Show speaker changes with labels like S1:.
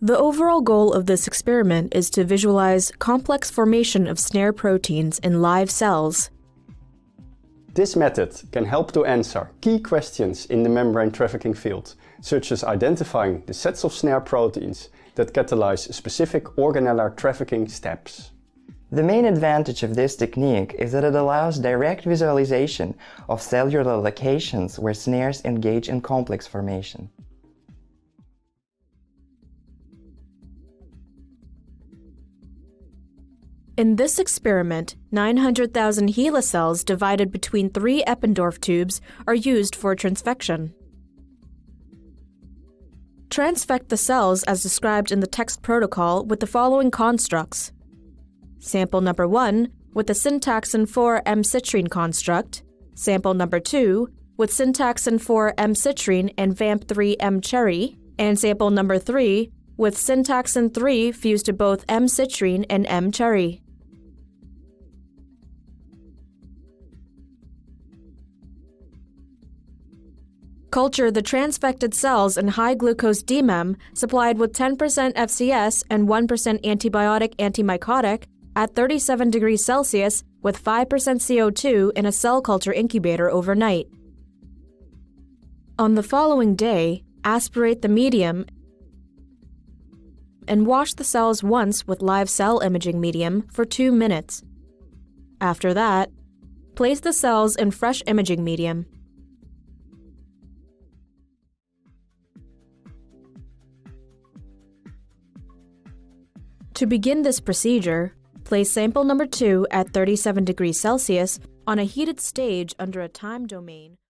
S1: The overall goal of this experiment is to visualize complex formation of SNARE proteins in live cells.
S2: This method can help to answer key questions in the membrane trafficking field, such as identifying the sets of SNARE proteins that catalyze specific organellar trafficking steps.
S3: The main advantage of this technique is that it allows direct visualization of cellular locations where snares engage in complex formation.
S1: In this experiment, 900,000 HeLa cells divided between 3 Eppendorf tubes are used for transfection. Transfect the cells as described in the text protocol with the following constructs. Sample number 1 with the syntaxin 4-M-citrine construct, sample number 2 with syntaxin 4-M-citrine and vamp3-M-cherry, and sample number 3 with syntaxin 3 fused to both M-citrine and M-cherry. Culture the transfected cells in high glucose DMEM supplied with 10% FCS and 1% antibiotic antimycotic at 37 degrees Celsius with 5% CO2 in a cell culture incubator overnight. On the following day, aspirate the medium and wash the cells once with live cell imaging medium for 2 minutes. After that, place the cells in fresh imaging medium. To begin this procedure, place sample number 2 at 37 degrees Celsius on a heated stage under a time domain